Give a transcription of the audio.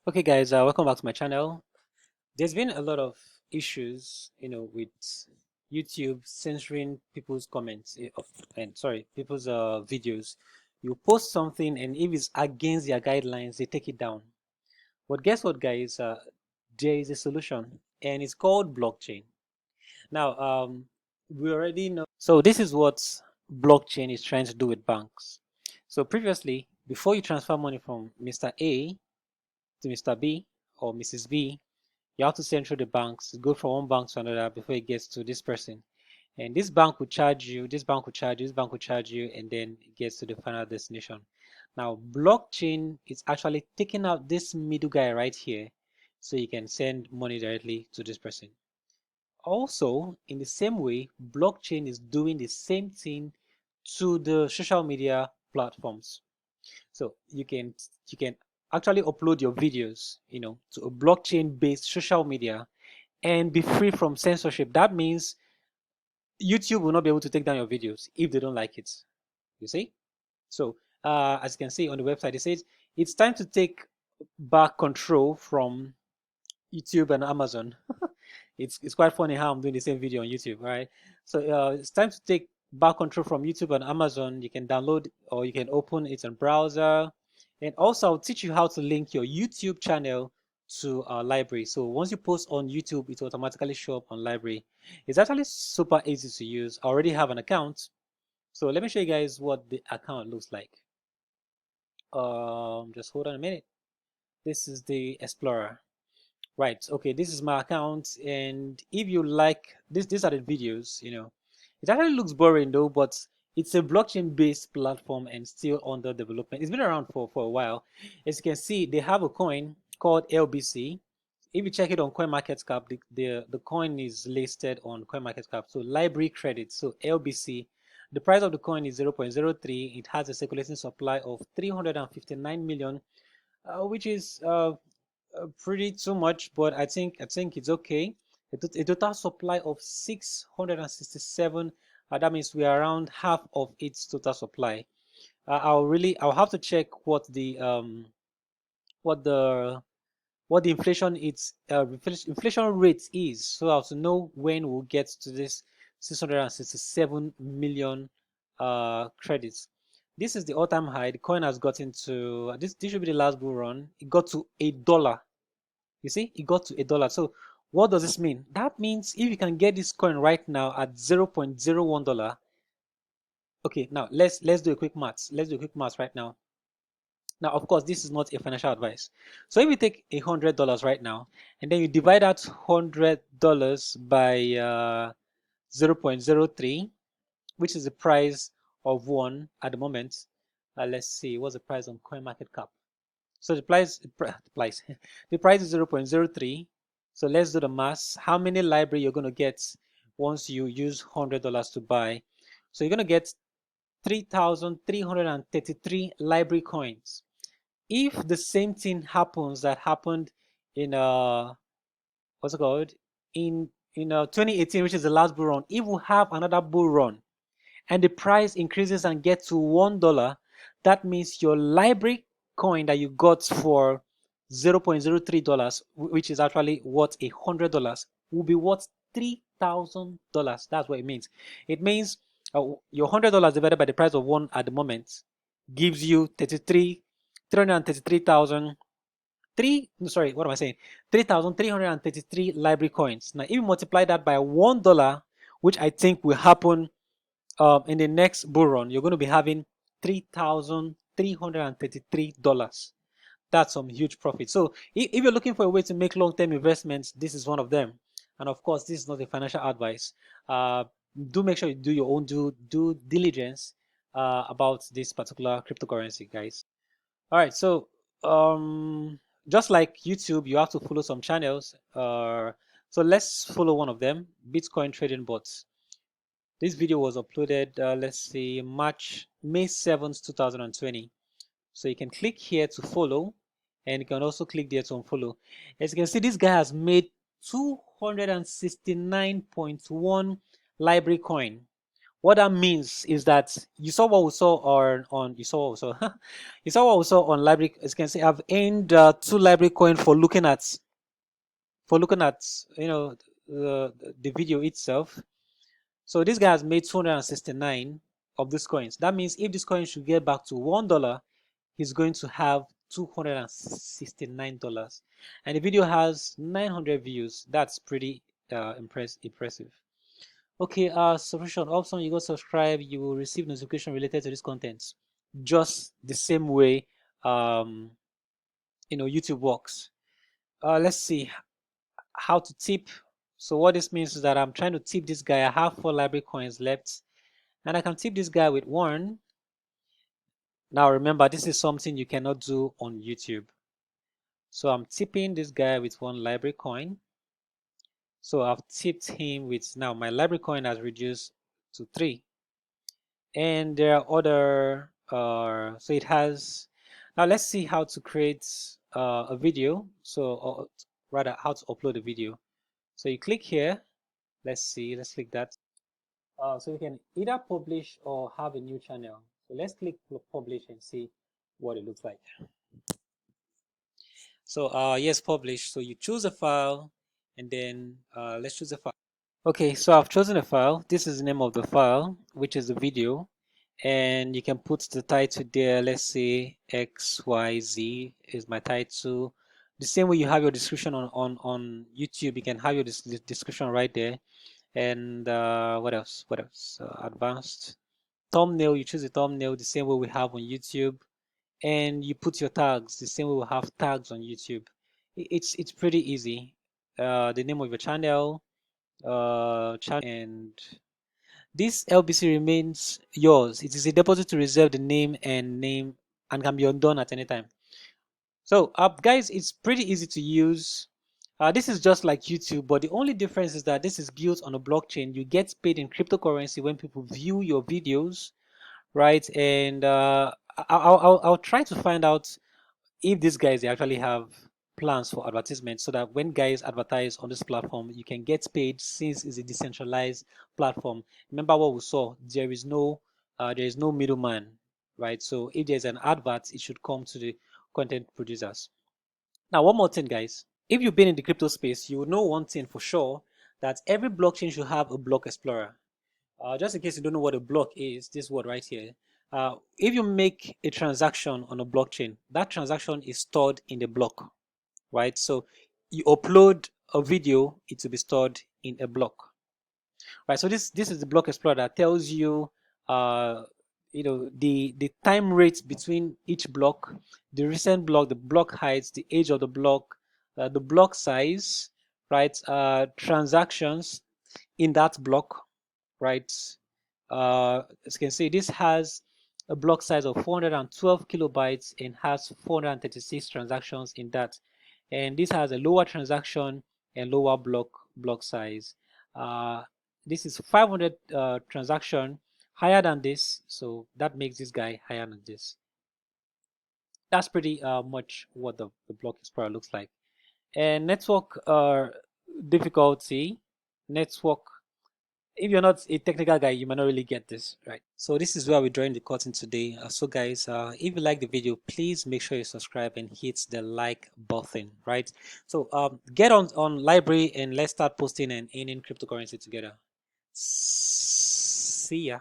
Okay, guys, welcome back to my channel. There's been a lot of issues, with YouTube censoring people's comments, and sorry, people's videos. You post something, and if it's against their guidelines, they take it down. But guess what, guys? There is a solution, and it's called blockchain. Now, we already know. So this is what blockchain is trying to do with banks. So previously, before you transfer money from Mr. A to Mr. B or Mrs. B, you have to send through the banks, go from one bank to another before it gets to this person. And this bank will charge you, this bank will charge you, this bank will charge you, and then it gets to the final destination. Now, blockchain is actually taking out this middle guy right here so you can send money directly to this person. Also, in the same way, blockchain is doing the same thing to the social media platforms. So you can actually upload your videos, to a blockchain-based social media and be free from censorship. That means YouTube will not be able to take down your videos if they don't like it. You see? So as you can see on the website, it says it's time to take back control from YouTube and Amazon. It's quite funny how I'm doing the same video on YouTube, right? So it's time to take back control from YouTube and Amazon. You can download or you can open it on browser. And also I'll teach you how to link your YouTube channel to LBRY. So once you post on YouTube, it will automatically show up on LBRY. It's actually super easy to use. I already have an account. So let me show you guys what the account looks like. Just hold on a minute. This is the Explorer. Right, okay, this is my account, and if you like this, these are the videos. It actually looks boring though, but it's a blockchain based platform and still under development. It's been around for a while. As you can see, they have a coin called LBC. If you check it on CoinMarketCap, the coin is listed on CoinMarketCap. So LBRY credit, so LBC. The price of the coin is 0.03. It has a circulating supply of 359 million, which is pretty too much, but I think it's okay. A total supply of 667. That means we are around half of its total supply. I'll have to check what the inflation inflation rate is, so I'll to know when we'll get to this 667 million credits. This is the all-time high. The coin has gotten to this should be the last bull run. It got to $1. You see, it got to $1. So what does this mean? That means if you can get this coin right now at $0.01. Okay, now let's do a quick maths. Let's do a quick maths right now. Now, of course, this is not a financial advice. So if you take $100 right now, and then you divide that $100 by 0.03, which is the price of one at the moment. Let's see, what's the price on CoinMarketCap? So the price the price is 0.03. So let's do the math. How many LBRY you're going to get once you use $100 to buy? So you're going to get 3,333 LBRY coins. If the same thing happens that happened in what's it called, in 2018, which is the last bull run, if we have another bull run and the price increases and gets to $1, that means your LBRY coin that you got for $0.03, which is actually worth $100, will be worth $3,000. That's what it means. It means your $100 divided by the price of one at the moment gives you 333,000. Sorry, what am I saying? 3,333 LBRY coins. Now, if you multiply that by $1, which I think will happen in the next bull run, you're going to be having $3,333. That's some huge profit. So if you're looking for a way to make long-term investments, this is one of them. And of course, this is not a financial advice. Do make sure you do your own due diligence about this particular cryptocurrency, guys. All right, so just like YouTube, you have to follow some channels. So let's follow one of them, Bitcoin Trading Bots. This video was uploaded, let's see, May 7th, 2020. So you can click here to follow, and you can also click there to unfollow. As you can see, this guy has made 269.1 LBRY coin, What that means is that you saw what we saw on you saw also you saw what we saw on LBRY. As you can see, I've earned 2 LBRY coin for looking at the video itself. So this guy has made 269 of these coins. That means if this coin should get back to $1, he's going to have $269. And the video has 900 views. That's pretty impressive. Okay, subscription option, you go subscribe, you will receive notification related to this content. Just the same way YouTube works. Let's see how to tip. So what this means is that I'm trying to tip this guy. I have 4 LBRY coins left, and I can tip this guy with 1. Now remember, this is something you cannot do on YouTube. So I'm tipping this guy with 1 LBRY coin. So I've tipped him with, now my LBRY coin has reduced to 3. And there are other, so it has, now let's see how to create a video. So, or rather how to upload a video. So you click here, let's click that. So you can either publish or have a new channel. So let's click publish and see what it looks like. So yes, publish. So you choose a file, and then let's choose a file. Okay, so I've chosen a file. This is the name of the file, which is the video, and you can put the title there. Let's say XYZ is my title. The same way you have your description on YouTube, you can have your description right there. And what else? Advanced thumbnail. You choose the thumbnail the same way we have on YouTube, and you put your tags the same way we have tags on YouTube. It's pretty easy. The name of your channel, and this LBC remains yours. It is a deposit to reserve the name and can be undone at any time. So guys, it's pretty easy to use. This is just like YouTube, but the only difference is that this is built on a blockchain. You get paid in cryptocurrency when people view your videos, right? And I'll try to find out if these guys they actually have plans for advertisement, so that when guys advertise on this platform, you can get paid, since it's a decentralized platform. Remember what we saw, there is no middleman, right? So if there's an advert, it should come to the content producers. Now, one more thing, guys. If you've been in the crypto space, you will know one thing for sure, that every blockchain should have a block explorer. Just in case you don't know what a block is, this word right here. If you make a transaction on a blockchain, that transaction is stored in the block, right? So you upload a video, it will be stored in a block, right? So this is the block explorer that tells you, the time rate between each block, the recent block, the block height, the age of the block, the block size, right? Transactions in that block, right? As you can see, this has a block size of 412 kilobytes and has 436 transactions in that. And this has a lower transaction and lower block size. This is 500 transaction, higher than this, so that makes this guy higher than this. That's pretty much what the block explorer looks like. And network difficulty, network, if you're not a technical guy, you might not really get this, right? So this is where we're drawing the curtain today. So guys, if you like the video, please make sure you subscribe and hit the like button, right? So get on LBRY and let's start posting and earning cryptocurrency together. See ya.